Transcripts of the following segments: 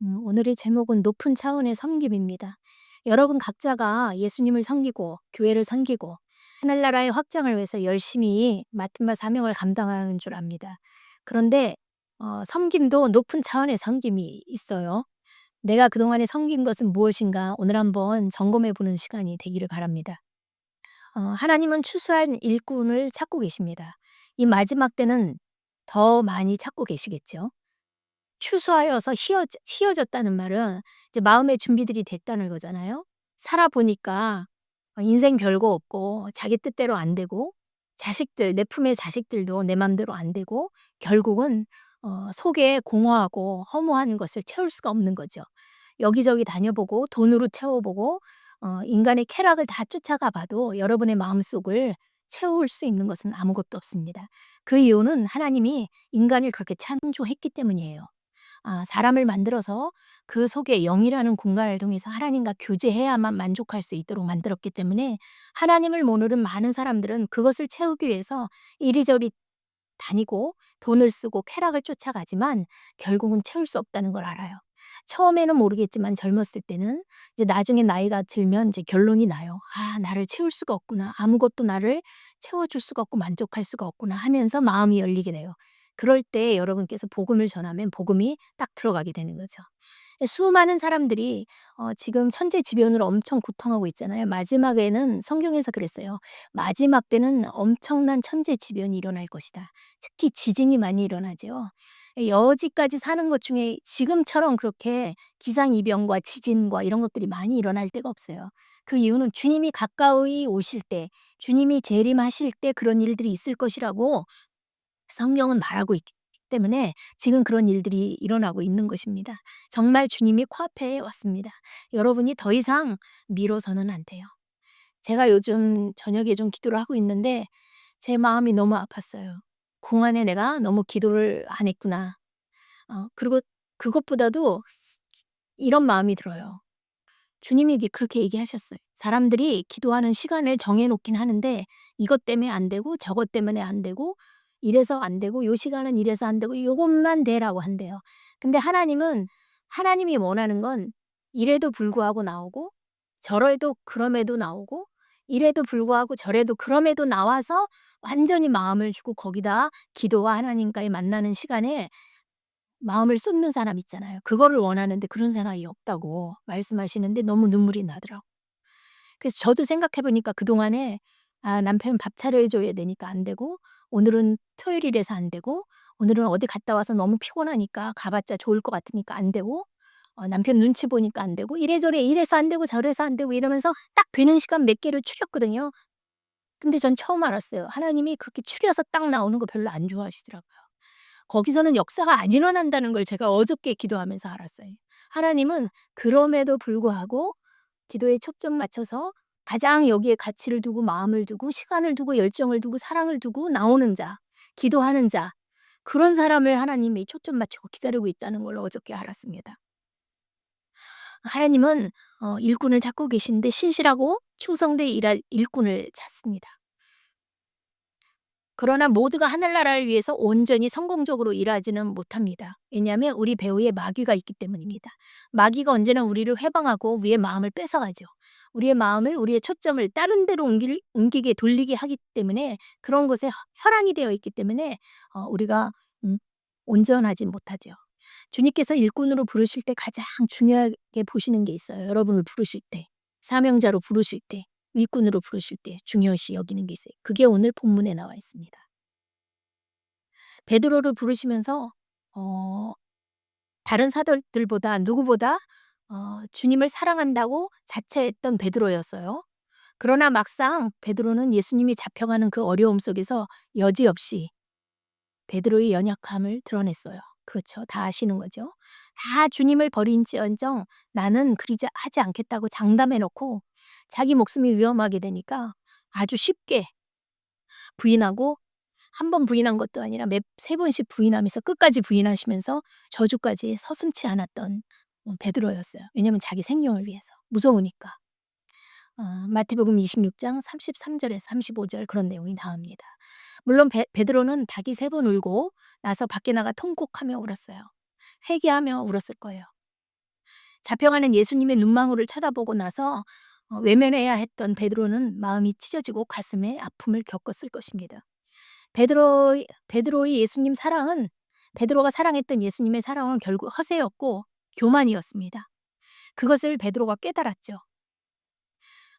오늘의 제목은 높은 차원의 섬김입니다. 여러분 각자가 예수님을 섬기고 교회를 섬기고 하늘나라의 확장을 위해서 열심히 맡은 바 사명을 감당하는 줄 압니다. 그런데 섬김도 높은 차원의 섬김이 있어요. 내가 그동안에 섬긴 것은 무엇인가 오늘 한번 점검해 보는 시간이 되기를 바랍니다. 하나님은 추수한 일꾼을 찾고 계십니다. 이 마지막 때는 더 많이 찾고 계시겠죠. 추수하여서 희어졌다는 말은 이제 마음의 준비들이 됐다는 거잖아요. 살아 보니까 인생 별거 없고 자기 뜻대로 안 되고 자식들 내 품의 자식들도 내 맘대로 안 되고 결국은 속에 공허하고 허무한 것을 채울 수가 없는 거죠. 여기저기 다녀보고 돈으로 채워보고 인간의 쾌락을 다 쫓아가 봐도 여러분의 마음속을 채울 수 있는 것은 아무것도 없습니다. 그 이유는 하나님이 인간을 그렇게 창조했기 때문이에요. 사람을 만들어서 그 속에 영이라는 공간을 통해서 하나님과 교제해야만 만족할 수 있도록 만들었기 때문에 하나님을 모르는 많은 사람들은 그것을 채우기 위해서 이리저리 다니고 돈을 쓰고 쾌락을 쫓아가지만 결국은 채울 수 없다는 걸 알아요. 처음에는 모르겠지만 젊었을 때는 이제 나중에 나이가 들면 이제 결론이 나요. '아 나를 채울 수가 없구나. 아무것도 나를 채워줄 수가 없고 만족할 수가 없구나.' 하면서 마음이 열리게 돼요. 그럴 때 여러분께서 복음을 전하면 복음이 딱 들어가게 되는 거죠. 수많은 사람들이 지금 천재지변으로 엄청 고통하고 있잖아요. 마지막에는 성경에서 그랬어요. "마지막 때는 엄청난 천재지변이 일어날 것이다." 특히 지진이 많이 일어나죠. 여지까지 사는 것 중에 지금처럼 그렇게 기상이변과 지진과 이런 것들이 많이 일어날 때가 없어요. 그 이유는 주님이 가까이 오실 때, 주님이 재림하실 때 그런 일들이 있을 것이라고 성경은 말하고 있기 때문에 지금 그런 일들이 일어나고 있는 것입니다. 정말 주님이 코앞에 왔습니다. 여러분이 더 이상 미뤄서는 안 돼요. 제가 요즘 저녁에 좀 기도를 하고 있는데 제 마음이 너무 아팠어요. '그동안에 내가 너무 기도를 안 했구나.' 그리고 그것보다도 이런 마음이 들어요. 주님이 그렇게 얘기하셨어요. 사람들이 기도하는 시간을 정해 놓긴 하는데 이것 때문에 안 되고 저것 때문에 안 되고 이래서 안 되고 요 시간은 이래서 안 되고 요것만 되라고 한대요. 근데 하나님은 하나님이 원하는 건 이래도 불구하고 나오고 저래도 그럼에도 나오고 이래도 불구하고 저래도 그럼에도 나와서 완전히 마음을 주고 거기다 기도와 하나님과의 만나는 시간에 마음을 쏟는 사람 있잖아요. 그거를 원하는데 그런 사람이 없다고 말씀하시는데 너무 눈물이 나더라고요. 그래서 저도 생각해 보니까 그동안에 남편 밥 차려 줘야 되니까 안 되고 오늘은 토요일이라서 안 되고 오늘은 어디 갔다 와서 너무 피곤하니까 가 봤자 좋을 것 같으니까 안 되고 남편 눈치 보니까 안 되고 이래저래 이래서 안 되고 저래서 안 되고 이러면서 딱 되는 시간 몇 개를 추렸거든요. 근데 전 처음 알았어요. 하나님이 그렇게 추려서 딱 나오는 거 별로 안 좋아하시더라고요. 거기서는 역사가 안 일어난다는 걸 제가 어저께 기도하면서 알았어요. 하나님은 그럼에도 불구하고 기도에 초점 맞춰서 가장 여기에 가치를 두고 마음을 두고 시간을 두고 열정을 두고 사랑을 두고 나오는 자, 기도하는 자 그런 사람을 하나님이 초점 맞추고 기다리고 있다는 걸 어저께 알았습니다. 하나님은 일꾼을 찾고 계신데 신실하고 충성되게 일할 일꾼을 찾습니다. 그러나 모두가 하늘나라를 위해서 온전히 성공적으로 일하지는 못합니다. 왜냐하면 우리 배후에 마귀가 있기 때문입니다. 마귀가 언제나 우리를 회방하고 우리의 마음을 뺏어가죠. 우리의 마음을 우리의 초점을 다른 데로 옮기게 돌리게 하기 때문에 그런 것에 혈안이 되어 있기 때문에 우리가 음 온전하지 못하죠. 주님께서 일꾼으로 부르실 때 가장 중요하게 보시는 게 있어요. 여러분을 부르실 때. 사명자로 부르실 때. 일꾼으로 부르실 때 중요시 여기는 게 있어요. 그게 오늘 본문에 나와 있습니다. 베드로를 부르시면서 어 다른 사도들보다 누구보다 주님을 사랑한다고 자처했던 베드로였어요. 그러나 막상 베드로는 예수님이 잡혀가는 그 어려움 속에서 여지없이 베드로의 연약함을 드러냈어요. 그렇죠. 다 아시는 거죠. 다 주님을 버린지언정 나는 그리지 하지 않겠다고 장담해 놓고 자기 목숨이 위험하게 되니까 아주 쉽게 부인하고 한 번 부인한 것도 아니라 몇 세 번씩 부인하면서 끝까지 부인하시면서 저주까지 서슴지 않았던 베드로였어요. 왜냐하면 자기 생명을 위해서 무서우니까. 마태복음 26장 33 절에서 35절 그런 내용이 나옵니다. 물론 베드로는 닭이 3번 울고 나서 밖에 나가 통곡하며 울었어요. 회개하며 울었을 거예요. 잡혀가는 예수님의 눈망울을 쳐다보고 나서 외면해야 했던 베드로는 마음이 찢어지고 가슴에 아픔을 겪었을 것입니다. 베드로의 예수님 사랑은 베드로가 사랑했던 예수님의 사랑은 결국 허세였고 교만이었습니다. 그것을 베드로가 깨달았죠.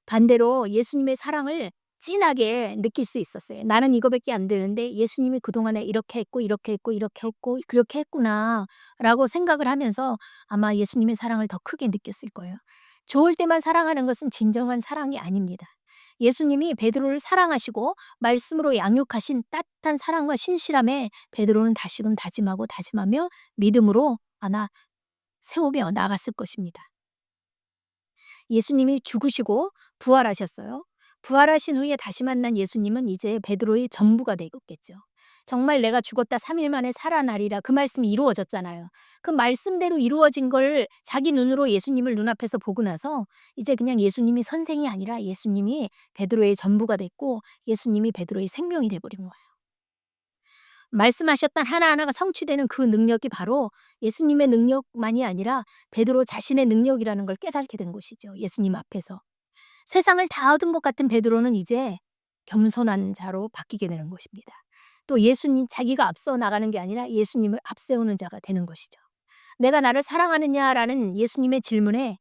반대로 예수님의 사랑을 진하게 느낄 수 있었어요. '나는 이거밖에 안 되는데 예수님이 그동안에 이렇게 했고, 이렇게 했고, 이렇게 했고 그렇게 했구나.'라고 생각을 하면서 아마 예수님의 사랑을 더 크게 느꼈을 거예요. 좋을 때만 사랑하는 것은 진정한 사랑이 아닙니다. 예수님이 베드로를 사랑하시고 말씀으로 양육하신 따뜻한 사랑과 신실함에 베드로는 다시금 다짐하고 다짐하며 믿음으로 아마 세우며 나갔을 것입니다. 예수님이 죽으시고 부활하셨어요. 부활하신 후에 다시 만난 예수님은 이제 베드로의 전부가 되었겠죠. 정말 "내가 죽었다 3일 만에 살아나리라." 그 말씀이 이루어졌잖아요. 그 말씀대로 이루어진 걸 자기 눈으로 예수님을 눈앞에서 보고 나서 이제 그냥 예수님이 선생이 아니라 예수님이 베드로의 전부가 됐고 예수님이 베드로의 생명이 돼 버린 거예요. 말씀하셨던 하나하나가 성취되는 그 능력이 바로 예수님의 능력만이 아니라 베드로 자신의 능력이라는 걸 깨닫게 된 것이죠, 예수님 앞에서. 세상을 다 얻은 것 같은 베드로는 이제 겸손한 자로 바뀌게 되는 것입니다. 또 예수님 자기가 앞서 나가는 게 아니라 예수님을 앞세우는 자가 되는 것이죠. "내가 나를 사랑하느냐?"라는 예수님의 질문에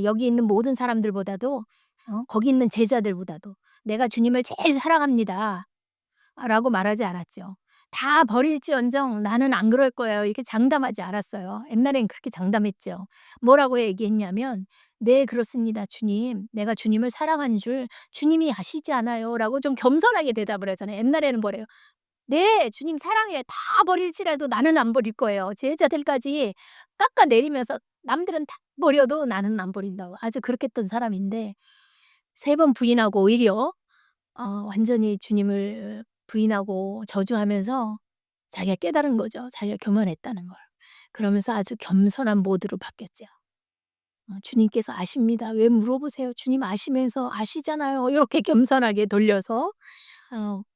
여기 있는 모든 사람들보다도 거기 있는 제자들보다도 "내가 주님을 제일 사랑합니다." 라고 말하지 않았죠. 다 버릴지언정 "나는 안 그럴 거예요." 이렇게 장담하지 않았어요. 옛날엔 그렇게 장담했죠. 뭐라고 얘기했냐면 "네 그렇습니다 주님. 내가 주님을 사랑하는 줄 주님이 아시지 않아요."라고 좀 겸손하게 대답을 하잖아요. 옛날에는 뭐래요? "네 주님 사랑해요. 다 버릴지라도 나는 안 버릴 거예요." 제자들까지 깎아내리면서 남들은 다 버려도 나는 안 버린다고 아주 그렇게 했던 사람인데 세 번 부인하고 오히려 완전히 주님을 부인하고 저주하면서 자기가 깨달은 거죠. 자기가 교만했다는 걸. 그러면서 아주 겸손한 모드로 바뀌었죠. "주님께서 아십니다. 왜 물어보세요? 주님 아시면서 아시잖아요." 요렇게 겸손하게 돌려서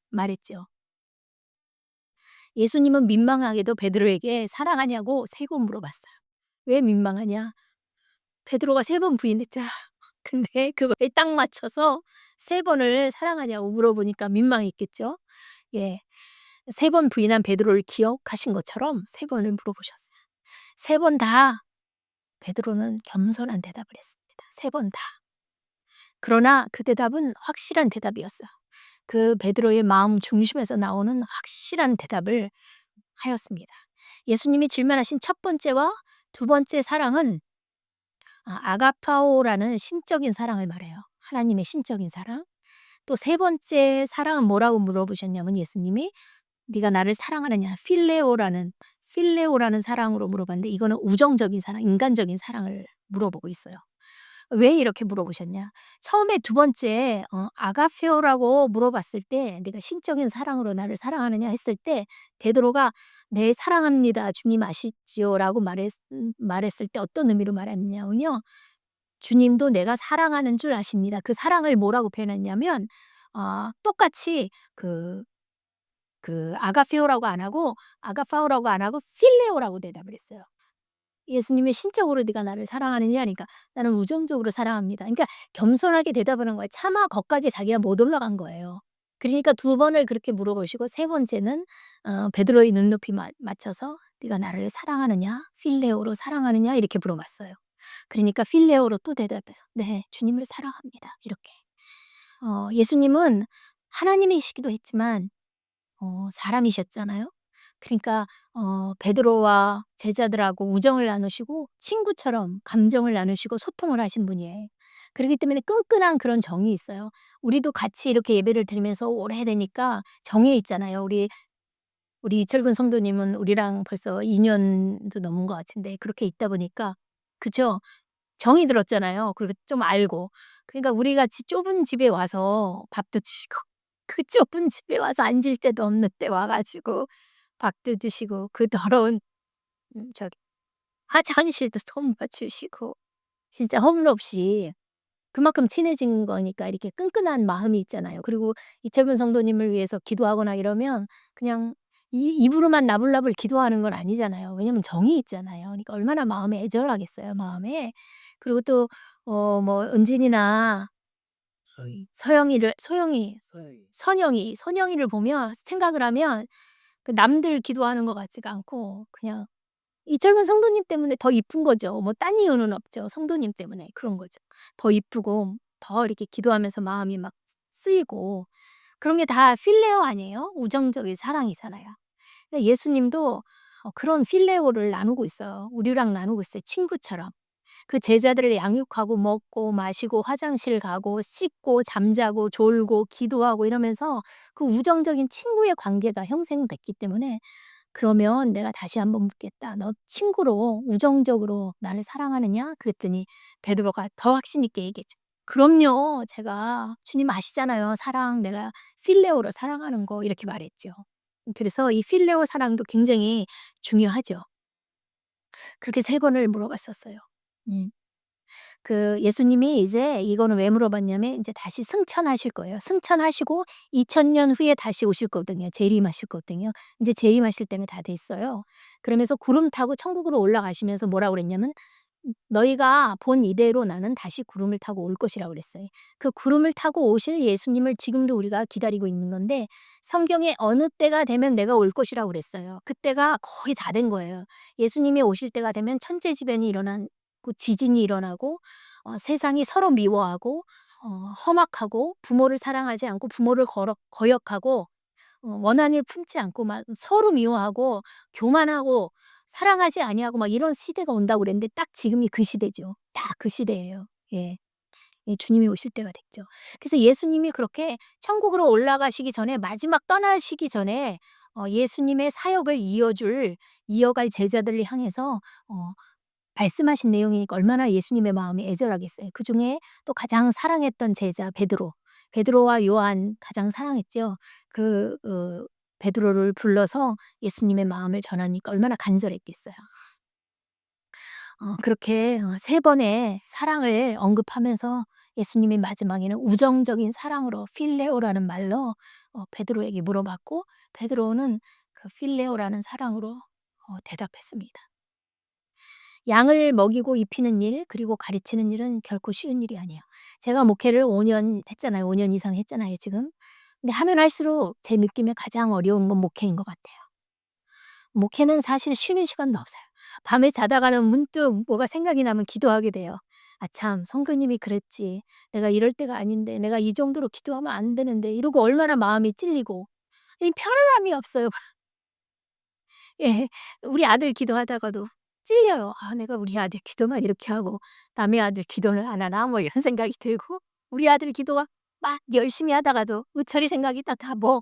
말했죠. 예수님은 민망하게도 베드로에게 "사랑하냐."고 3번 물어봤어요. "왜 민망하냐?" 베드로가 3번 부인했죠. 근데 그거에 딱 맞춰서 3번을 "사랑하냐."고 물어보니까 민망했겠죠. 예. 3번 부인한 베드로를 기억하신 것처럼 3번을 물어보셨어요. 3번 다 베드로는 겸손한 대답을 했습니다. 3번 다. 그러나 그 대답은 확실한 대답이었어요. 그 베드로의 마음 중심에서 나오는 확실한 대답을 하였습니다. 예수님이 질문하신 첫 번째와 두 번째 사랑은 아가파오라는 신적인 사랑을 말해요. 하나님의 신적인 사랑. 또 세 번째 사랑은 뭐라고 물어보셨냐면 예수님이 "네가 나를 사랑하느냐?" 필레오라는 사랑으로 물어봤는데 이거는 우정적인 사랑, 인간적인 사랑을 물어보고 있어요. 왜 이렇게 물어보셨냐? 처음에 두 번째 아가페오라고 물어봤을 때 "네가 신적인 사랑으로 나를 사랑하느냐?" 했을 때 베드로가 "네 사랑합니다. 주님 아시지요."라고 말했을 때 어떤 의미로 말했냐면요. "주님도 내가 사랑하는 줄 아십니다." 그 사랑을 뭐라고 표현했냐면 똑같이 아가페오라고 안 하고 필레오라고 대답을 했어요. 예수님이 "신적으로 네가 나를 사랑하느냐?" 하니까 "나는 우정적으로 사랑합니다." 그러니까 겸손하게 대답하는 거예요. 차마 거기까지 자기가 못 올라간 거예요. 그러니까 두 번을 그렇게 물어보시고 세 번째는 베드로의 눈높이 맞춰서 "네가 나를 사랑하느냐? 필레오로 사랑하느냐?" 이렇게 물어봤어요. 그러니까 필레오로 또 대답해서 "네. 주님을 사랑합니다." 이렇게. 예수님은 하나님이시기도 했지만 사람이셨잖아요. 그러니까 베드로와 제자들하고 우정을 나누시고 친구처럼 감정을 나누시고 소통을 하신 분이에요. 그렇기 때문에 끈끈한 그런 정이 있어요. 우리도 같이 이렇게 예배를 드리면서 오래되니까 정이 있잖아요. 우리 이철근 성도님은 우리랑 벌써 2 년도 넘은 것 같은데 그렇게 있다 보니까 그죠? 정이 들었잖아요. 그리고 좀 알고. 그러니까 우리 같이 좁은 집에 와서 밥도 드시고 그 좁은 집에 와서 앉을 데도 없는 데 와 가지고 밥도 드시고 그 더러운 저기 화장실도 손봐 주시고 진짜 허물없이 그만큼 친해진 거니까 이렇게 끈끈한 마음이 있잖아요. 그리고 이철근 성도님을 위해서 기도하거나 이러면 그냥 이 입으로만 나불나불 기도하는 건 아니잖아요. 왜냐면 정이 있잖아요. 그러니까 얼마나 마음에 애절하겠어요, 마음에. 그리고 또 뭐 은진이나 서영이를 소영이 선영이를 보면 생각을 하면 그 남들 기도하는 것 같지가 않고 그냥 이 젊은 성도님 때문에 더 이쁜 거죠. 뭐 딴 이유는 없죠. 성도님 때문에 그런 거죠. 더 이쁘고 더 이렇게 기도하면서 마음이 막 쓰이고 그런 게 다 필레오 아니에요? 우정적인 사랑이잖아요. 근데 예수님도 그런 필레오를 나누고 있어요. 우리랑 나누고 있어요, 친구처럼. 그 제자들을 양육하고 먹고 마시고 화장실 가고 씻고 잠자고 졸고 기도하고 이러면서 그 우정적인 친구의 관계가 형성됐기 때문에 "그러면 내가 다시 한번 묻겠다. 너 친구로 우정적으로 나를 사랑하느냐?" 그랬더니 베드로가 더 확신 있게 얘기했죠. "그럼요. 제가 주님 아시잖아요. 사랑 내가 필레오로 사랑하는 거." 이렇게 말했죠. 그래서 이 필레오 사랑도 굉장히 중요하죠. 그렇게 세 번을 물어봤었어요. 음. 그 예수님이 이제 이거는 왜 물어봤냐면 인제 다시 승천하실 거예요. 승천하시고 2000년 후에 다시 오실 거거든요. 재림하실 거거든요. 인제 재림하실 때는 다 됐어요. 그러면서 구름 타고 천국으로 올라가시면서 뭐라고 그랬냐면 "너희가 본 이대로 나는 다시 구름을 타고 올 것이라고." 그랬어요. 그 구름을 타고 오실 예수님을 지금도 우리가 기다리고 있는 건데 성경에 "어느 때가 되면 내가 올 것이라고." 그랬어요. 그때가 거의 다 된 거예요. 예수님이 오실 때가 되면 천재지변이 일어나고 지진이 일어나고 세상이 서로 미워하고 험악하고 부모를 사랑하지 않고 부모를 거역하고 원한을 품지 않고 막 서로 미워하고 교만하고 사랑하지 아니하고 막 이런 시대가 온다고 그랬는데 딱 지금이 그 시대죠. 딱 그 시대예요. 예. 예 주님이 오실 때가 됐죠. 그래서 예수님이 그렇게 천국으로 올라가시기 전에 마지막 떠나시기 전에 예수님의 사역을 이어갈 제자들을 향해서 어 말씀하신 내용이니까 얼마나 예수님의 마음이 애절하겠어요. 그중에 또 가장 사랑했던 제자 베드로. 베드로와 요한 가장 사랑했죠. 베드로를 불러서 예수님의 마음을 전하니까 얼마나 간절했겠어요. 그렇게 세 번의 사랑을 언급하면서 예수님이 마지막에는 우정적인 사랑으로 필레오라는 말로 베드로에게 물어봤고 베드로는 그 필레오라는 사랑으로 대답했습니다. 양을 먹이고 입히는 일 그리고 가르치는 일은 결코 쉬운 일이 아니에요. 제가 목회를 5년 했잖아요. 5년 이상 했잖아요 지금. 근데 하면 할수록 제 느낌에 가장 어려운 건 목회인 것 같아요. 목회는 사실 쉬는 시간도 없어요. 밤에 자다가는 문득 뭐가 생각이 나면 기도하게 돼요. '아 참 성교님이 그랬지. 내가 이럴 때가 아닌데. 내가 이 정도로 기도하면 안 되는데.' 이러고 얼마나 마음이 찔리고 이 편안함이 없어요. 예. 우리 아들 기도하다가도 찔려요. '아 내가 우리 아들 기도만 이렇게 하고 남의 아들 기도를 안 하나?' 뭐 이런 생각이 들고 우리 아들 기도가 막 열심히 하다가도 의철이 생각이 딱 다 뭐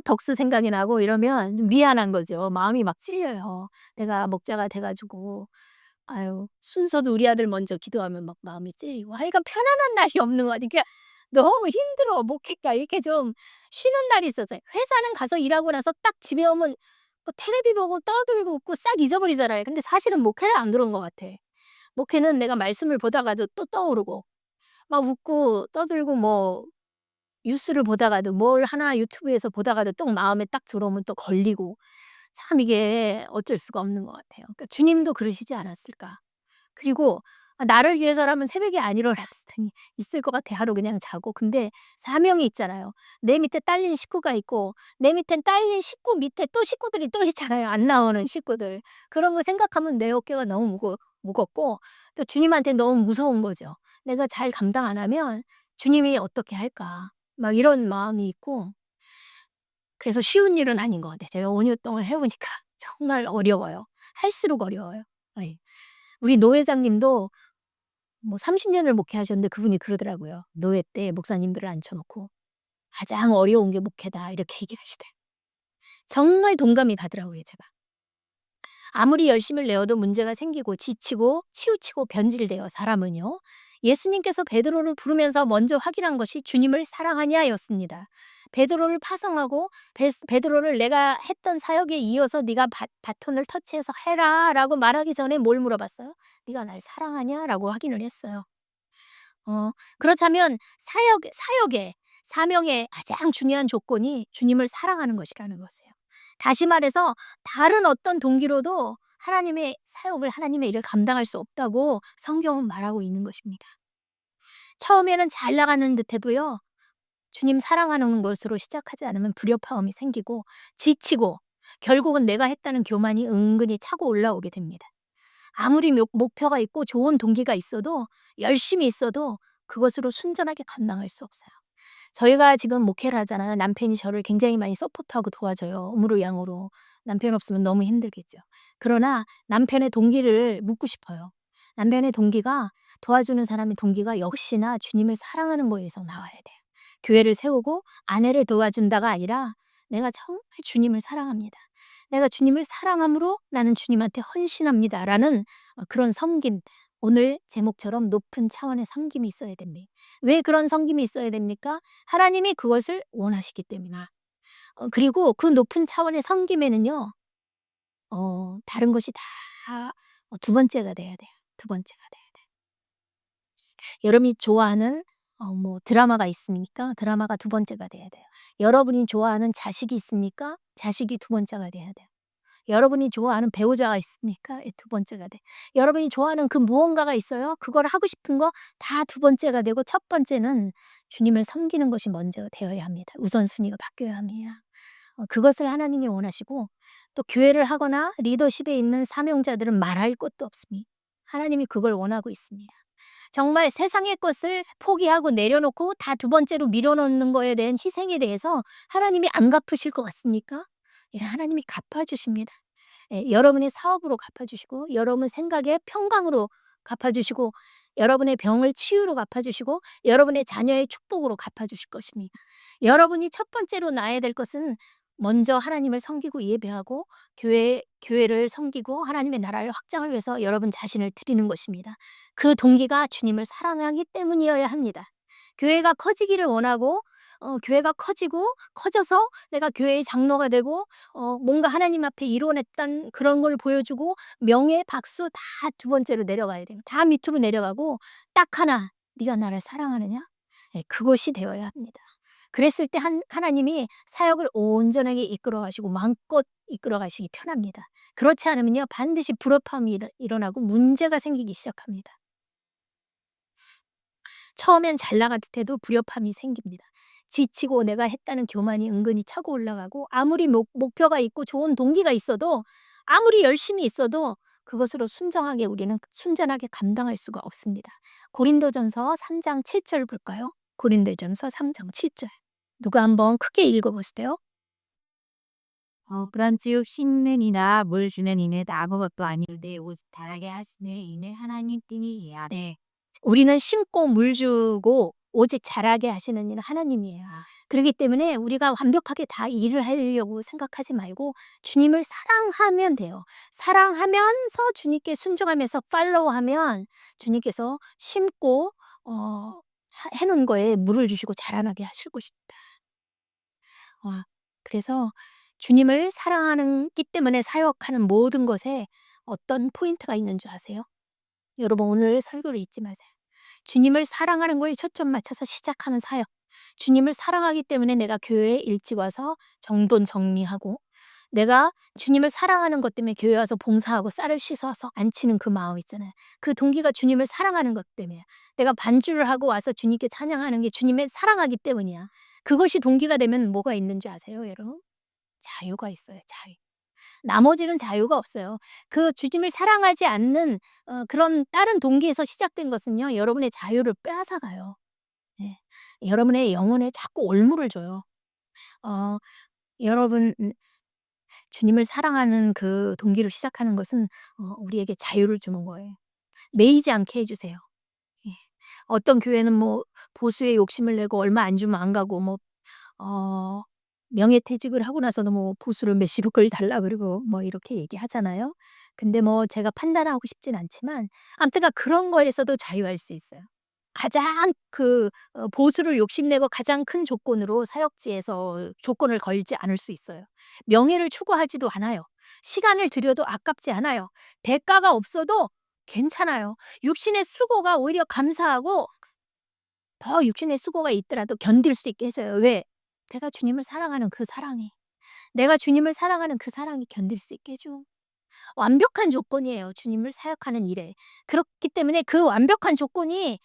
덕수 생각이 나고 이러면 좀 미안한 거죠. 마음이 막 찔려요. 내가 목자가 돼 가지고 아유 순서도 우리 아들 먼저 기도하면 막 마음이 찔리고 하여간 편안한 날이 없는 것 같아요. 그러니까 너무 힘들어 목회가 이렇게 좀 쉬는 날이 있었어요. 회사는 가서 일하고 나서 딱 집에 오면 뭐 테레비 보고 떠들고 웃고 싹 잊어버리잖아요. 근데 사실은 목회를 안 그런 것 같아. 목회는 내가 말씀을 보다가도 또 떠오르고 막 웃고 떠들고 뭐 뉴스를 보다가도 뭘 하나 유튜브에서 보다가도 또 마음에 딱 들어오면 또 걸리고 참 이게 어쩔 수가 없는 것 같아요. 그러니까 주님도 그러시지 않았을까. 그리고 나를 위해서라면 새벽에 안 일어났을 테니 있을 것 같아. 하루 그냥 자고. 근데 사명이 있잖아요. 내 밑에 딸린 식구가 있고 내 밑엔 딸린 식구 밑에 또 식구들이 또 있잖아요, 안 나오는 식구들. 그런 거 생각하면 내 어깨가 너무 무겁고 또 주님한테 너무 무서운 거죠. '내가 잘 감당 안 하면 주님이 어떻게 할까.' 막 이런 마음이 있고 그래서 쉬운 일은 아닌 것 같아요. 제가 5년 동안 해 보니까 정말 어려워요. 할수록 어려워요. 예. 우리 노 회장님도 뭐 30 년을 목회하셨는데 그분이 그러더라고요. 노회 때 목사님들을 앉혀 놓고 "가장 어려운 게 목회다." 이렇게 얘기하시대요. 정말 동감이 가더라고요 제가. 아무리 열심을 내어도 문제가 생기고 지치고 치우치고 변질돼요 사람은요. 예수님께서 베드로를 부르면서 먼저 확인한 것이 "주님을 사랑하냐?"였습니다. 베드로를 파송하고 베드로를 "내가 했던 사역에 이어서 네가 바톤을 터치해서 해라."라고 말하기 전에 뭘 물어봤어요? "네가 날 사랑하냐?"라고 확인을 했어요. 그렇다면 사역의 사명의 가장 중요한 조건이 주님을 사랑하는 것이라는 것이에요. 다시 말해서 다른 어떤 동기로도 하나님의 사역을 하나님의 일을 감당할 수 없다고 성경은 말하고 있는 것입니다. 처음에는 잘 나가는 듯해도요. 주님 사랑하는 것으로 시작하지 않으면 불협화음이 생기고 지치고 결국은 내가 했다는 교만이 은근히 차고 올라오게 됩니다. 아무리 목표가 있고 좋은 동기가 있어도 열심히 있어도 그것으로 순전하게 감당할 수 없어요. 저희가 지금 목회를 하잖아요. 남편이 저를 굉장히 많이 서포트하고 도와줘요. 음으로 양으로. 남편 없으면 너무 힘들겠죠. 그러나 남편의 동기를 묻고 싶어요. 남편의 동기가 도와주는 사람의 동기가 역시나 주님을 사랑하는 거에서 나와야 돼요. 교회를 세우고 아내를 도와준다가 아니라 내가 정말 주님을 사랑합니다. 내가 주님을 사랑함으로 나는 주님한테 헌신합니다라는 그런 섬김, 오늘 제목처럼 높은 차원의 섬김이 있어야 됩니다. 왜 그런 섬김이 있어야 됩니까? 하나님이 그것을 원하시기 때문이나. 그리고 그 높은 차원의 섬김에는요. 다른 것이 다 두 번째가 돼야 돼요. 두 번째가 돼야 돼요. 여러분이 좋아하는 뭐 드라마가 있으니까 드라마가 두 번째가 돼야 돼요. 여러분이 좋아하는 자식이 있으니까 자식이 두 번째가 돼야 돼요. 여러분이 좋아하는 배우자가 있습니까? 예, 두 번째가 돼. 여러분이 좋아하는 그 무언가가 있어요. 그걸 하고 싶은 거 다 두 번째가 되고 첫 번째는 주님을 섬기는 것이 먼저 되어야 합니다. 우선순위가 바뀌어야 합니다. 그것을 하나님이 원하시고 또 교회를 하거나 리더십에 있는 사명자들은 말할 것도 없습니다. 하나님이 그걸 원하고 있습니다. 정말 세상의 것을 포기하고 내려놓고 다 두 번째로 밀어넣는 거에 대한 희생에 대해서 하나님이 안 갚으실 것 같습니까? 예, 하나님이 갚아주십니다. 예, 여러분의 사업으로 갚아주시고 여러분 생각의 평강으로 갚아주시고 여러분의 병을 치유로 갚아주시고 여러분의 자녀의 축복으로 갚아주실 것입니다. 여러분이 첫 번째로 놔야 될 것은 먼저 하나님을 섬기고 예배하고 교회를 섬기고 하나님의 나라를 확장을 위해서 여러분 자신을 드리는 것입니다. 그 동기가 주님을 사랑하기 때문이어야 합니다. 교회가 커지기를 원하고 교회가 커지고 커져서 내가 교회의 장로가 되고 뭔가 하나님 앞에 이뤄냈던 그런 걸 보여주고 명예, 박수 다 두 번째로 내려가야 돼요. 다 밑으로 내려가고 딱 하나, "네가 나를 사랑하느냐?" 예, 그것이 되어야 합니다. 그랬을 때 하나님이 사역을 온전하게 이끌어 가시고 마음껏 이끌어 가시기 편합니다. 그렇지 않으면요 반드시 불협화음이 일어나고 문제가 생기기 시작합니다. 처음엔 잘 나갈 듯해도 불협화음이 생깁니다. 지치고 내가 했다는 교만이 은근히 차고 올라가고 아무리 목표가 있고 좋은 동기가 있어도 아무리 열심히 있어도 그것으로 순정하게 우리는 순전하게 감당할 수가 없습니다. 고린도전서 3장 7절 볼까요? 고린도전서 3장 7 절. 누가 한번 크게 읽어 보세요. 그런즉 씻는 이나 물 주는 이는 아무것도 아니오되 오직 바라게 하시는 이는 하나님 뿐이니라. 네. 우리는 심고 물 주고 오직 자라게 하시는 이는 하나님이에요. 그렇기 때문에 우리가 완벽하게 다 일을 하려고 생각하지 말고 주님을 사랑하면 돼요. 사랑하면서 주님께 순종하면서 팔로우하면 주님께서 심고 해 놓은 거에 물을 주시고 자라나게 하실 것입니다. 와, 그래서 주님을 사랑하기 때문에 사역하는 모든 것에 어떤 포인트가 있는 줄 아세요? 여러분 오늘 설교를 잊지 마세요. 주님을 사랑하는 거에 초점 맞춰서 시작하는 사역. 주님을 사랑하기 때문에 내가 교회에 일찍 와서 정돈 정리하고 내가 주님을 사랑하는 것 때문에 교회 와서 봉사하고 쌀을 씻어서 안치는 그 마음 있잖아요. 그 동기가 주님을 사랑하는 것 때문이야. 내가 반주를 하고 와서 주님께 찬양하는 게 주님을 사랑하기 때문이야. 그것이 동기가 되면 뭐가 있는 줄 아세요, 여러분? 자유가 있어요, 자유. 나머지는 자유가 없어요. 그 주님을 사랑하지 않는 그런 다른 동기에서 시작된 것은요. 여러분의 자유를 빼앗아 가요. 예. 여러분의 영혼에 자꾸 올무를 줘요. 어 여러분 주님을 사랑하는 그 동기로 시작하는 것은 우리에게 자유를 주는 거예요. 매이지 않게 해 주세요. 예. 어떤 교회는 뭐 보수의 욕심을 내고 얼마 안 주면 안 가고 뭐 어 명예퇴직을 하고 나서도 뭐 보수를 몇십억을 달라 그러고 뭐 이렇게 얘기하잖아요. 근데 뭐 제가 판단하고 싶진 않지만 아무튼가 그런 거에서도 자유할 수 있어요. 가장 보수를 욕심내고 가장 큰 조건으로 사역지에서 조건을 걸지 않을 수 있어요. 명예를 추구하지도 않아요. 시간을 들여도 아깝지 않아요. 대가가 없어도 괜찮아요. 육신의 수고가 오히려 감사하고 더 육신의 수고가 있더라도 견딜 수 있게 해 줘요. 왜? 제가 주님을 사랑하는 그 사랑이. 내가 주님을 사랑하는 그 사랑이 견딜 수 있게 좀 완벽한 조건이에요, 주님을 사역하는 일에. 그렇기 때문에 그 완벽한 조건이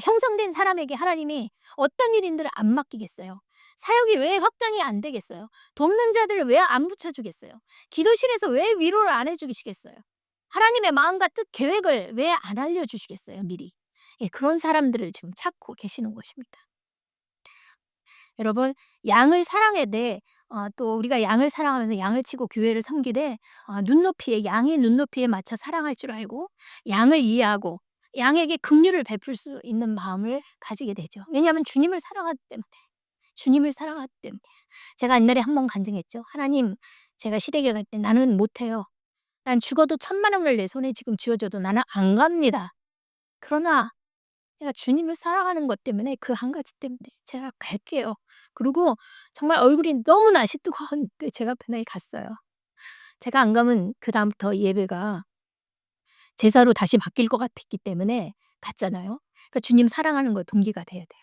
형성된 사람에게 하나님이 어떤 일인들을 안 맡기겠어요? 사역이 왜 확장이 안 되겠어요? 돕는 자들을 왜 안 붙여주겠어요? 기도실에서 왜 위로를 안 해주시겠어요? 하나님의 마음과 뜻, 계획을 왜 안 알려주시겠어요, 미리? 예, 그런 사람들을 지금 찾고 계시는 것입니다. 여러분, 양을 사랑해되 또 우리가 양을 사랑하면서 양을 치고 교회를 섬기되 눈높이에 양의 눈높이에 맞춰 사랑할 줄 알고 양을 이해하고 양에게 긍휼을 베풀 수 있는 마음을 가지게 되죠. 왜냐하면 주님을 사랑하기 때문에. 주님을 사랑하기 때문에. 제가 옛날에 한 번 간증했죠. "하나님, 제가 시댁에 갈 때 나는 못 해요. 난 죽어도 1,000,000원을 내 손에 지금 쥐어줘도 나는 안 갑니다. 그러나 제가 주님을 사랑하는 것 때문에 그 한 가지 때문에 제가 갈게요." 그리고 정말 얼굴이 너무 날씨 뜨거운 그 제가 그날 갔어요. 제가 안 가면 그다음부터 예배가 제사로 다시 바뀔 것 같았기 때문에 갔잖아요. 그러니까 주님 사랑하는 거 동기가 돼야 돼요.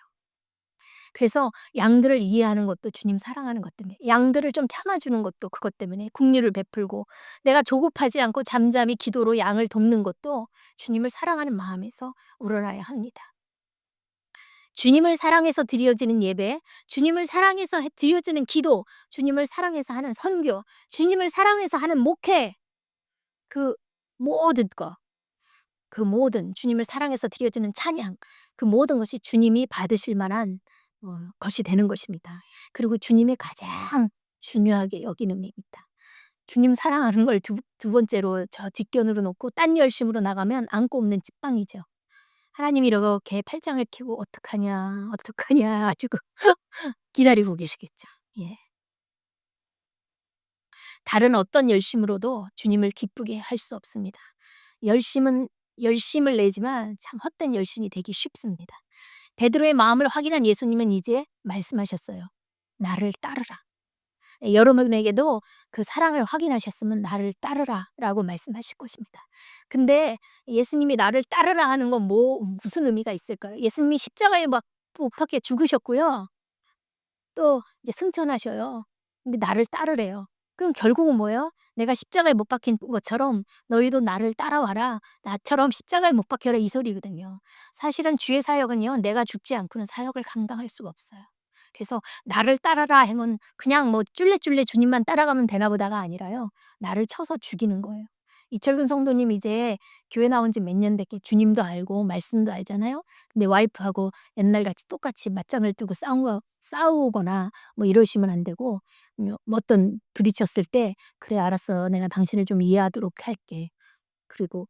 그래서 양들을 이해하는 것도 주님 사랑하는 것 때문에, 양들을 좀 참아 주는 것도 그것 때문에, 긍휼을 베풀고 내가 조급하지 않고 잠잠히 기도로 양을 돕는 것도 주님을 사랑하는 마음에서 우러나야 합니다. 주님을 사랑해서 드려지는 예배, 주님을 사랑해서 드려지는 기도, 주님을 사랑해서 하는 선교, 주님을 사랑해서 하는 목회, 그 모든 것, 그 모든 주님을 사랑해서 드려지는 찬양, 그 모든 것이 주님이 받으실 만한 것이 되는 것입니다. 그리고 주님이 가장 중요하게 여기는 일입니다. 주님 사랑하는 걸 두 번째로 저 뒷견으로 놓고 딴 열심으로 나가면 안고 없는 찐빵이죠. 하나님이 이렇게 팔짱을 끼고 "어떡하냐, 어떡하냐." 하시고 기다리고 계시겠죠. 예. 다른 어떤 열심으로도 주님을 기쁘게 할 수 없습니다. 열심은 열심을 내지만 참 헛된 열심이 되기 쉽습니다. 베드로의 마음을 확인한 예수님은 이제 말씀하셨어요. "나를 따르라." 예, 여러분에게도 그 사랑을 확인하셨으면 "나를 따르라."라고 말씀하실 것입니다. 근데 예수님이 "나를 따르라." 하는 건 무슨 의미가 있을까요? 예수님이 십자가에 막 못 박혀 죽으셨고요. 또 이제 승천하셔요. 근데 나를 따르래요. 그럼 결국은 뭐예요? 내가 십자가에 못 박힌 것처럼 "너희도 나를 따라와라. 나처럼 십자가에 못 박혀라." 이 소리거든요. 사실은 주의 사역은요, 내가 죽지 않고는 사역을 감당할 수가 없어요. 그래서 "나를 따라라." 행은 그냥 뭐 쫄래쫄래 주님만 따라가면 되나 보다가 아니라요, 나를 쳐서 죽이는 거예요. 이철근 성도님 이제 교회 나온 지 몇 년 됐게 주님도 알고 말씀도 알잖아요. 근데 와이프하고 옛날같이 똑같이 맞짱을 뜨고 싸우거나 뭐 이러시면 안 되고, 뭐 어떤 부딪혔을 때 "그래 알았어. 내가 당신을 좀 이해하도록 할게." 그리고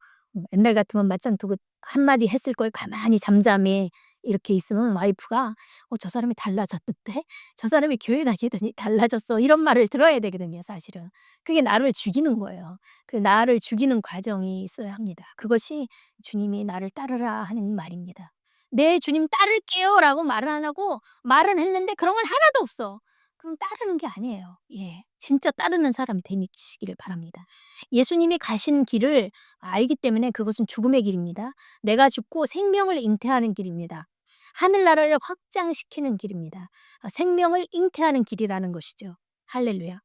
옛날 같으면 맞짱 뜨고 한마디 했을 걸 가만히 잠잠히 이렇게 있으면 와이프가 저 사람이 달라졌는데? 저 사람이 교회 다니더니 달라졌어." 이런 말을 들어야 되거든요, 사실은. 그게 나를 죽이는 거예요. 그 나를 죽이는 과정이 있어야 합니다. 그것이 주님이 "나를 따르라." 하는 말입니다. "네 주님 따를게요."라고 말을 안 하고 말은 했는데 그런 건 하나도 없어. 그럼 따르는 게 아니에요. 예. 진짜 따르는 사람이 되시기를 바랍니다. 예수님이 가신 길을 알기 때문에 그것은 죽음의 길입니다. 내가 죽고 생명을 잉태하는 길입니다. 하늘나라를 확장시키는 길입니다. 생명을 잉태하는 길이라는 것이죠. 할렐루야.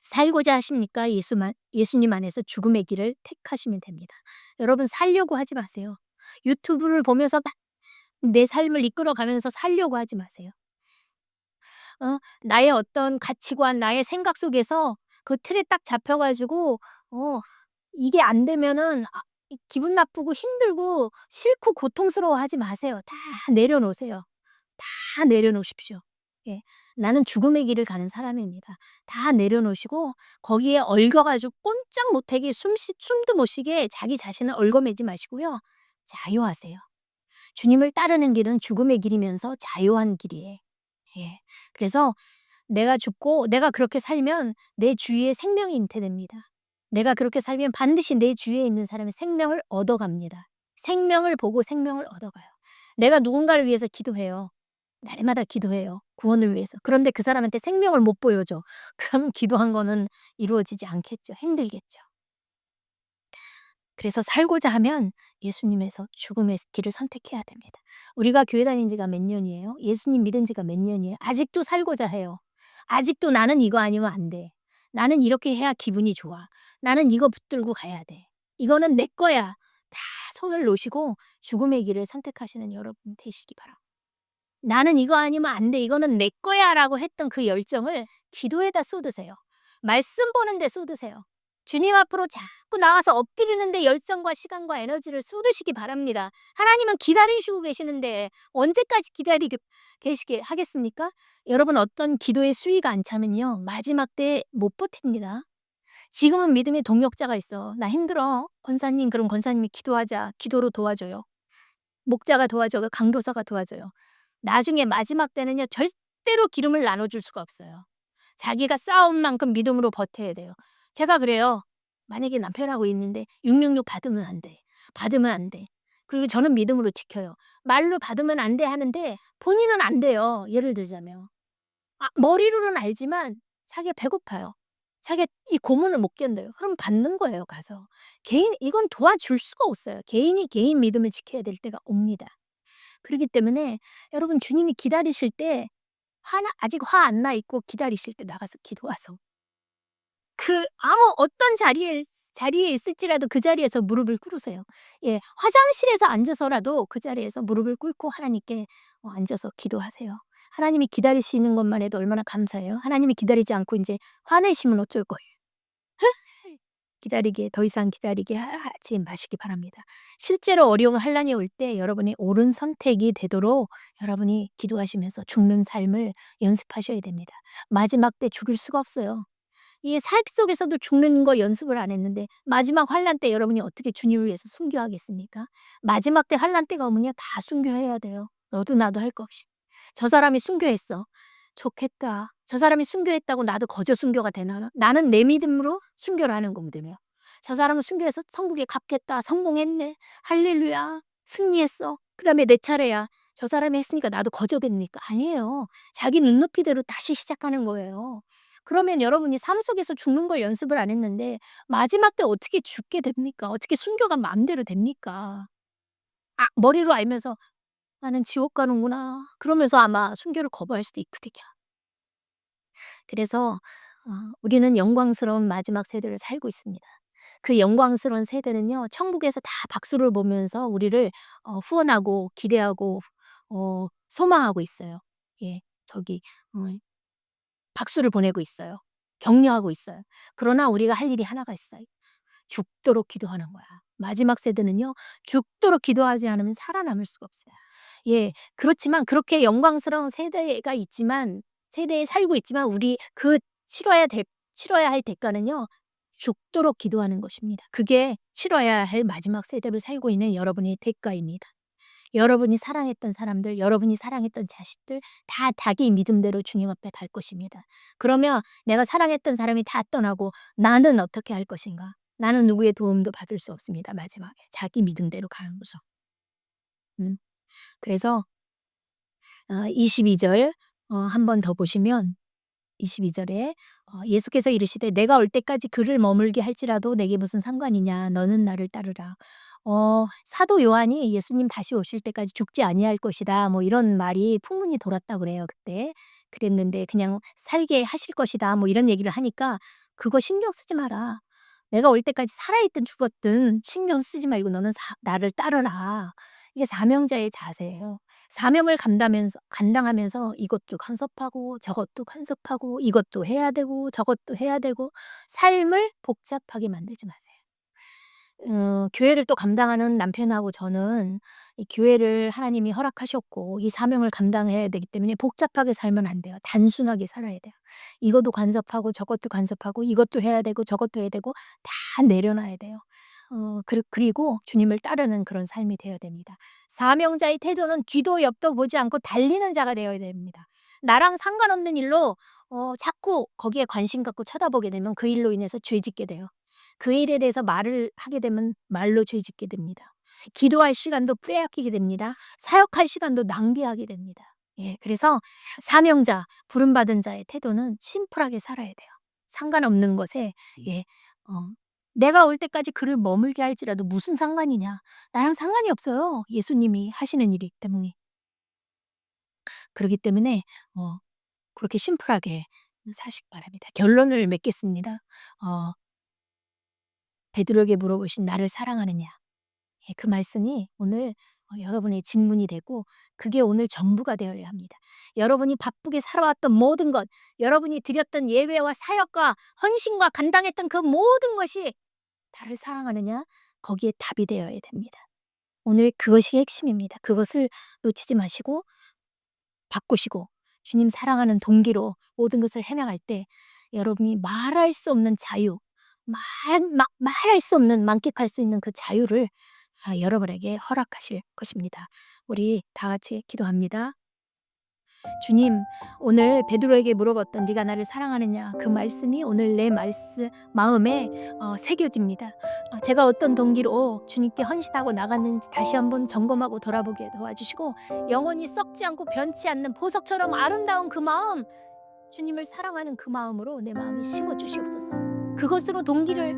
살고자 하십니까? 예수님 안에서 죽음의 길을 택하시면 됩니다. 여러분, 살려고 하지 마세요. 유튜브를 보면서 막 내 삶을 이끌어가면서 살려고 하지 마세요. 나의 어떤 가치관, 나의 생각 속에서 그 틀에 딱 잡혀 가지고 이게 안 되면은 기분 나쁘고 힘들고 싫고 고통스러워하지 마세요. 다 내려놓으세요. 다 내려놓으십시오. 예. 나는 죽음의 길을 가는 사람입니다. 다 내려놓으시고 거기에 얽어 가지고 꼼짝 못하게 숨도 못 쉬게 자기 자신을 얽어매지 마시고요. 자유하세요. 주님을 따르는 길은 죽음의 길이면서 자유한 길이에요. 예. 그래서 내가 죽고 내가 그렇게 살면 내 주위에 생명이 잉태됩니다. 내가 그렇게 살면 반드시 내 주위에 있는 사람이 생명을 얻어갑니다. 생명을 보고 생명을 얻어가요. 내가 누군가를 위해서 기도해요. 날마다 기도해요, 구원을 위해서. 그런데 그 사람한테 생명을 못 보여줘. 그럼 기도한 거는 이루어지지 않겠죠. 힘들겠죠. 그래서 살고자 하면 예수님에서 죽음의 길을 선택해야 됩니다. 우리가 교회 다닌 지가 몇 년이에요? 예수님 믿은 지가 몇 년이에요? 아직도 살고자 해요. 아직도 나는 이거 아니면 안 돼. 나는 이렇게 해야 기분이 좋아. 나는 이거 붙들고 가야 돼. 이거는 내 거야. 다 손을 놓으시고 죽음의 길을 선택하시는 여러분 되시기 바랍니다. 나는 이거 아니면 안 돼. 이거는 내 거야라고 했던 그 열정을 기도에다 쏟으세요. 말씀 보는 데 쏟으세요. 주님 앞으로 자꾸 나와서 엎드리는데 열정과 시간과 에너지를 쏟으시기 바랍니다. 하나님은 기다리시고 계시는데 언제까지 기다리게 계시게 하겠습니까? 여러분 어떤 기도의 수위가 안 차면요. 마지막 때 못 버팁니다. 지금은 믿음의 동역자가 있어. 나 힘들어. 권사님, 그럼 권사님이 기도하자. 기도로 도와줘요. 목자가 도와줘요. 강도사가 도와줘요. 나중에 마지막 때는요. 절대로 기름을 나눠줄 수가 없어요. 자기가 싸운 만큼 믿음으로 버텨야 돼요. 제가 그래요. 만약에 남편하고 있는데 666 받으면 안 돼. 받으면 안 돼. 그리고 저는 믿음으로 지켜요. 말로 받으면 안 돼 하는데 본인은 안 돼요. 예를 들자면. 머리로는 알지만 자기가 배고파요. 자기가 이 고문을 못 견뎌요. 그럼 받는 거예요, 가서. 이건 도와줄 수가 없어요. 개인이 개인 믿음을 지켜야 될 때가 옵니다. 그렇기 때문에 여러분 주님이 기다리실 때 아직 화 안 나 있고 기다리실 때 나가서 기도하소. 아무 어떤 자리에 있을지라도 그 자리에서 무릎을 꿇으세요. 예. 화장실에서 앉아서라도 그 자리에서 무릎을 꿇고 하나님께 앉아서 기도하세요. 하나님이 기다리시는 것만 해도 얼마나 감사해요. 하나님이 기다리지 않고 인제 화내시면 어쩔 거예요. 더 이상 기다리게 하지 마시기 바랍니다. 실제로 어려운 환난이 올 때 여러분이 옳은 선택이 되도록 여러분이 기도하시면서 죽는 삶을 연습하셔야 됩니다. 마지막 때 죽을 수가 없어요. 이 삶 속에서도 죽는 거 연습을 안 했는데 마지막 환난 때 여러분이 어떻게 주님을 위해서 순교하겠습니까? 마지막 때 환난 때가 오면요 다 순교해야 돼요. 너도 나도 할 것 없이. 저 사람이 순교했어. 좋겠다. 저 사람이 순교했다고 나도 거저 순교가 되나? 나는 내 믿음으로 순교를 하는 거거든요. 저 사람은 순교해서 천국에 갔겠다. 성공했네. 할렐루야. 승리했어. 그다음에 내 차례야. 저 사람이 했으니까 나도 거저 됩니까? 아니에요. 자기 눈높이대로 다시 시작하는 거예요. 그러면 여러분이 삶 속에서 죽는 걸 연습을 안 했는데 마지막 때 어떻게 죽게 됩니까? 어떻게 순교가 마음대로 됩니까? 머리로 알면서 '나는 지옥 가는구나.' 그러면서 아마 순교를 거부할 수도 있거든요. 그래서 우리는 영광스러운 마지막 세대를 살고 있습니다. 그 영광스러운 세대는요. 천국에서 다 박수를 보면서 우리를 후원하고 기대하고 소망하고 있어요. 예. 저기 어 박수를 보내고 있어요. 격려하고 있어요. 그러나 우리가 할 일이 하나가 있어요. 죽도록 기도하는 거야. 마지막 세대는요. 죽도록 기도하지 않으면 살아남을 수가 없어요. 예. 그렇지만 그렇게 영광스러운 세대에 살고 있지만 우리 치러야 할 대가는요. 죽도록 기도하는 것입니다. 그게 치러야 할 마지막 세대를 살고 있는 여러분의 대가입니다. 여러분이 사랑했던 사람들, 여러분이 사랑했던 자식들 다 자기 믿음대로 주님 앞에 갈 것입니다. 그러면 내가 사랑했던 사람이 다 떠나고 나는 어떻게 할 것인가? 나는 누구의 도움도 받을 수 없습니다, 마지막에. 자기 믿음대로 가는 거죠. 음. 그래서 22절 한 번 더 보시면 22 절에 예수께서 이르시되 "내가 올 때까지 그를 머물게 할지라도 내게 무슨 상관이냐. 너는 나를 따르라." 사도 요한이 "예수님 다시 오실 때까지 죽지 아니할 것이다." 뭐 이런 말이 풍문이 돌았다고 그래요 그때. 그랬는데 그냥 "살게 하실 것이다." 뭐 이런 얘기를 하니까 "그거 신경 쓰지 마라. 내가 올 때까지 살아 있든 죽었든 신경 쓰지 말고 너는 나를 따르라." 이게 사명자의 자세예요. 사명을 감당하면서 이것도 간섭하고 저것도 간섭하고 이것도 해야 되고 저것도 해야 되고 삶을 복잡하게 만들지 마세요. 교회를 또 감당하는 남편하고 저는 이 교회를 하나님이 허락하셨고 이 사명을 감당해야 되기 때문에 복잡하게 살면 안 돼요. 단순하게 살아야 돼요. 이것도 간섭하고 저것도 간섭하고 이것도 해야 되고 저것도 해야 되고 다 내려놔야 돼요. 그리고 주님을 따르는 그런 삶이 되어야 됩니다. 사명자의 태도는 뒤도 옆도 보지 않고 달리는 자가 되어야 됩니다. 나랑 상관없는 일로 자꾸 거기에 관심 갖고 쳐다보게 되면 그 일로 인해서 죄짓게 돼요. 그 일에 대해서 말을 하게 되면 말로 죄짓게 됩니다. 기도할 시간도 빼앗기게 됩니다. 사역할 시간도 낭비하게 됩니다. 예, 그래서 사명자, 부름받은 자의 태도는 심플하게 살아야 돼요. 상관없는 것에 예, 내가 올 때까지 그를 머물게 할지라도 무슨 상관이냐. 나랑 상관이 없어요. 예수님이 하시는 일이기 때문에. 그렇기 때문에 그렇게 심플하게 사시기 바랍니다. 결론을 맺겠습니다. 어 베드로에게 물어보신 "나를 사랑하느냐?" 예, 그 말씀이 오늘 여러분의 질문이 되고 그게 오늘 전부가 되어야 합니다. 여러분이 바쁘게 살아왔던 모든 것, 여러분이 드렸던 예배와 사역과 헌신과 감당했던 그 모든 것이 '나를 사랑하느냐?' 거기에 답이 되어야 됩니다. 오늘 그것이 핵심입니다. 그것을 놓치지 마시고 바꾸시고 주님 사랑하는 동기로 모든 것을 해 나갈 때 여러분이 말할 수 없는 자유, 말할 수 없는 만끽할 수 있는 그 자유를 여러분에게 허락하실 것입니다. 우리 다 같이 기도합니다. 주님, 오늘 베드로에게 물어봤던 "네가 나를 사랑하느냐?" 그 말씀이 오늘 내 마음에 새겨집니다. 제가 어떤 동기로 주님께 헌신하고 나갔는지 다시 한번 점검하고 돌아보게 도와주시고 영원히 썩지 않고 변치 않는 보석처럼 아름다운 그 마음, 주님을 사랑하는 그 마음으로 내 마음에 심어 주시옵소서. 그것으로 동기를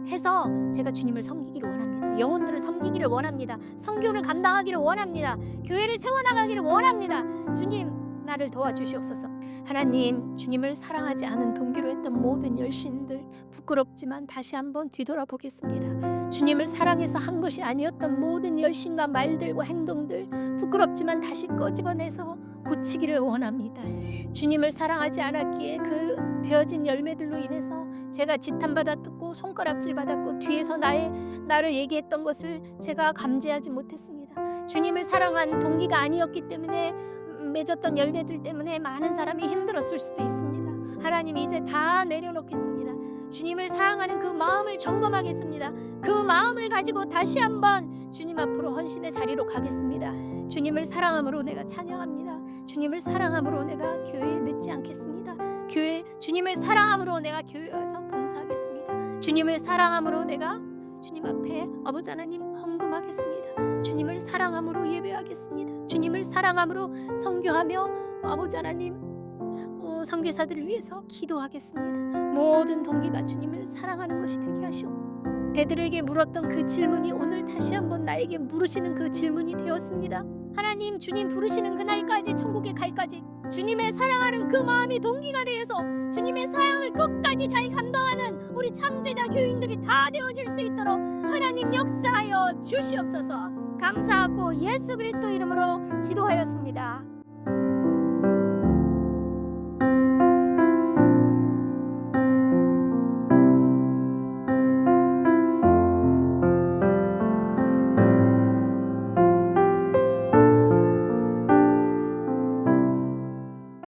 해서 제가 주님을 섬기기를 원합니다. 영혼들을 섬기기를 원합니다. 선교를 감당하기를 원합니다. 교회를 세워나가기를 원합니다. 주님, 나를 도와주시옵소서. 하나님, 주님을 사랑하지 않은 동기로 했던 모든 열심들 부끄럽지만 다시 한번 뒤돌아보겠습니다. 주님을 사랑해서 한 것이 아니었던 모든 열심과 말들과 행동들 부끄럽지만 다시 끄집어내서 고치기를 원합니다. 주님을 사랑하지 않았기에 그 되어진 열매들로 인해서 제가 지탄받았고 손가락질 받았고 뒤에서 나를 얘기했던 것을 제가 감지하지 못했습니다. 주님을 사랑한 동기가 아니었기 때문에 맺었던 열매들 때문에 많은 사람이 힘들었을 수도 있습니다. 하나님, 이제 다 내려놓겠습니다. 주님을 사랑하는 그 마음을 점검하겠습니다. 그 마음을 가지고 다시 한번 주님 앞으로 헌신의 자리로 가겠습니다. 주님을 사랑함으로 내가 찬양합니다. 주님을 사랑함으로 내가 교회에 늦지 않겠습니다. 주님을 사랑함으로 내가 교회에 와서 봉사하겠습니다. 주님을 사랑함으로 내가 주님 앞에 아버지 하나님 헌금하겠습니다. 주님을 사랑함으로 예배하겠습니다. 주님을 사랑함으로 선교하며 아버지 하나님 선교사들을 위해서 기도하겠습니다. 모든 동기가 주님을 사랑하는 것이 되게 하시오. 베드로에게 물었던 그 질문이 오늘 다시 한번 나에게 물으시는 그 질문이 되었습니다. 하나님, 주님 부르시는 그날까지 천국에 갈까지 주님의 사랑하는 그 마음이 동기가 되어서 주님의 사랑을 끝까지 잘 감당하는 우리 참제자 교인들이 다 되어질 수 있도록 하나님 역사하여 주시옵소서. 감사하고 예수 그리스도 이름으로 기도하였습니다.